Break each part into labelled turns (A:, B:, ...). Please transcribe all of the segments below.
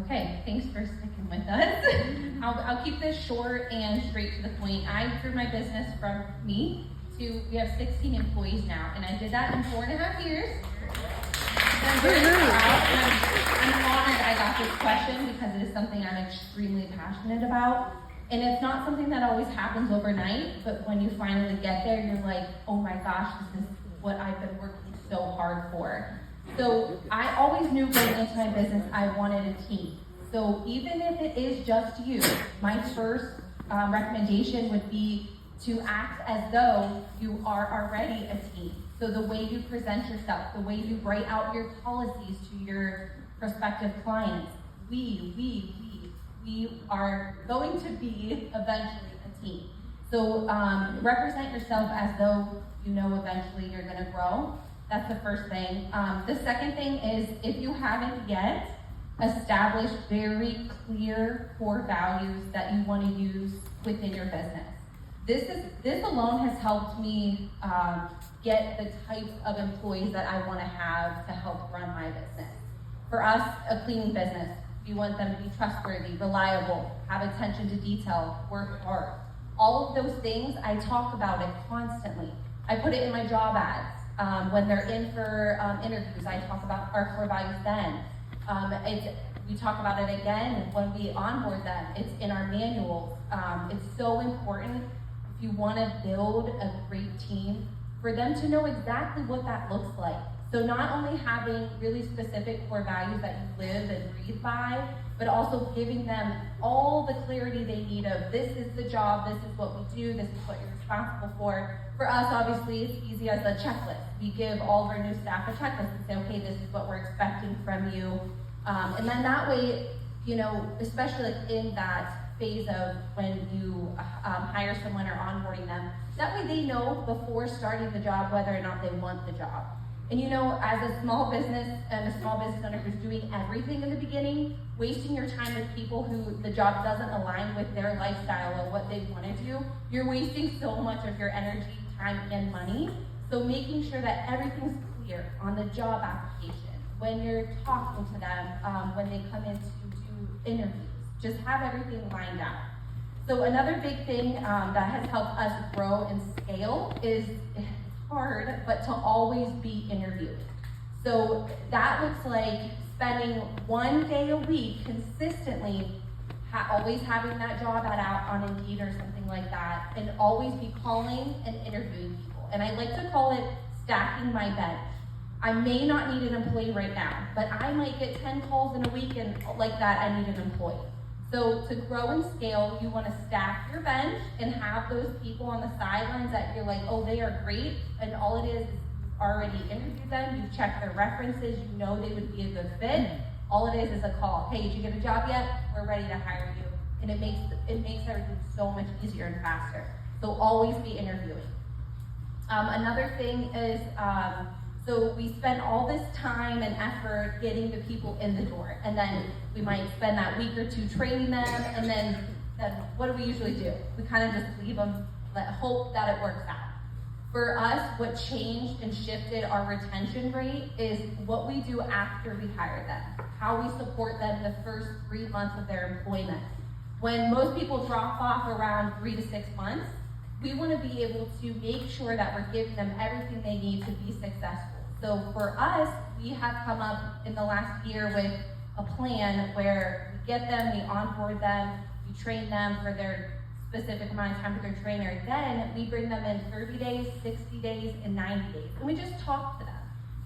A: Okay, thanks for sticking with us. I'll keep this short and straight to the point. I grew my business from me to, we have 16 employees now, and I did that in 4.5 years. And I'm very proud, and I'm honored I got this question because it is something I'm extremely passionate about. And it's not something that always happens overnight, but when you finally get there, you're like, oh my gosh, this is what I've been working so hard for. So I always knew going into my business, I wanted a team. So even if it is just you, my first recommendation would be to act as though you are already a team. So the way you present yourself, the way you write out your policies to your prospective clients, we are going to be eventually a team. So represent yourself as though you know eventually you're gonna grow. That's the first thing. The second thing is, if you haven't yet, establish very clear core values that you want to use within your business. This alone has helped me get the types of employees that I want to have to help run my business. For us, a cleaning business, we want them to be trustworthy, reliable, have attention to detail, work hard. All of those things, I talk about it constantly. I put it in my job ads. When they're in for interviews, I talk about our core values then. We talk about it again when we onboard them. It's in our manuals. It's so important if you want to build a great team for them to know exactly what that looks like. So not only having really specific core values that you live and breathe by, but also giving them all the clarity they need of this is the job, this is what we do, this is what you're responsible for. For us, obviously, it's easy as a checklist. We give all of our new staff a checklist and say, okay, this is what we're expecting from you. And then that way, you know, especially like in that phase of when you hire someone or onboarding them, that way they know before starting the job whether or not they want the job. And you know, as a small business and a small business owner who's doing everything in the beginning, wasting your time with people who the job doesn't align with their lifestyle or what they want to do, you're wasting so much of your energy, time, and money. So making sure that everything's clear on the job application, when you're talking to them, when they come in to do interviews, just have everything lined out. So another big thing that has helped us grow and scale is, hard, but to always be interviewing. So that looks like spending 1 day a week consistently, always having that job ad out on Indeed or something like that, and always be calling and interviewing people. And I like to call it stacking my bench. I may not need an employee right now, but I might get 10 calls in a week, and like that, I need an employee. So to grow and scale, you want to stack your bench and have those people on the sidelines that you're like, oh, they are great, and all it is you've already interviewed them, you've checked their references, you know they would be a good fit. All it is a call. Hey, did you get a job yet? We're ready to hire you. And it makes everything so much easier and faster. So always be interviewing. Another thing is, so we spend all this time and effort getting the people in the door, and then we might spend that week or two training them, and then what do we usually do? We kind of just leave them, hope that it works out. For us, what changed and shifted our retention rate is what we do after we hire them, how we support them the first 3 months of their employment. When most people drop off around 3 to 6 months, we want to be able to make sure that we're giving them everything they need to be successful. So for us, we have come up in the last year with a plan where we get them, we onboard them, we train them for their specific amount of time with their trainer. Then we bring them in 30 days, 60 days, and 90 days. And we just talk to them.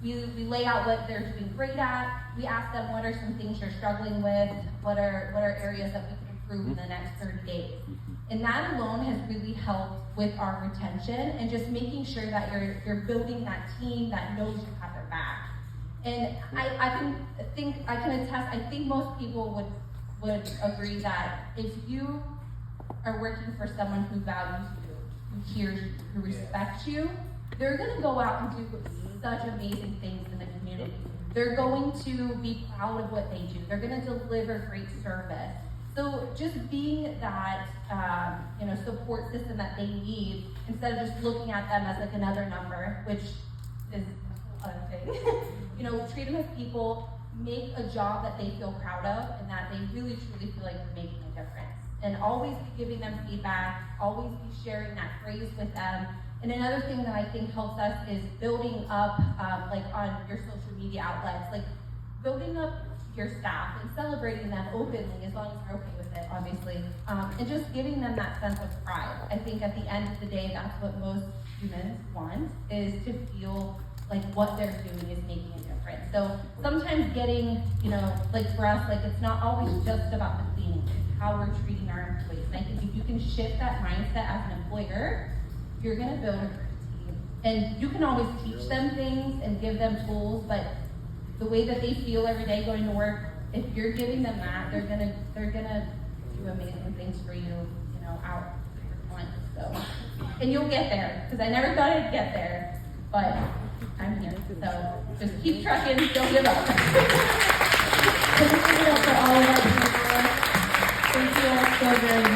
A: We lay out what they're doing great at. We ask them what are some things you're struggling with, what are areas that we can improve in the next 30 days. And that alone has really helped with our retention and just making sure that you're building that team that knows you have their back. And I can attest, I think most people would agree that if you are working for someone who values you, who hears you, who respects you, they're gonna go out and do such amazing things in the community. They're going to be proud of what they do. They're gonna deliver great service. So just being that support system that they need, instead of just looking at them as like another number, which is a thing. Treat them as people, make a job that they feel proud of and that they really truly feel like we're making a difference. And always be giving them feedback, always be sharing that praise with them. And another thing that I think helps us is building up, like on your social media outlets, like building up your staff and celebrating them openly, as long as they're okay with it, obviously. And just giving them that sense of pride. I think at the end of the day, that's what most humans want, is to feel like what they're doing is making a difference. So sometimes getting, like for us, like it's not always just about the cleaning, it's how we're treating our employees. And I think if you can shift that mindset as an employer, you're gonna build a great team. And you can always teach them things and give them tools, but the way that they feel every day going to work, if you're giving them that, they're gonna do amazing things for you, out front. So, and you'll get there, because I never thought I'd get there, but I'm here. So just keep trucking, don't give up.
B: Thank you all for all of our people. Thank you all so very much.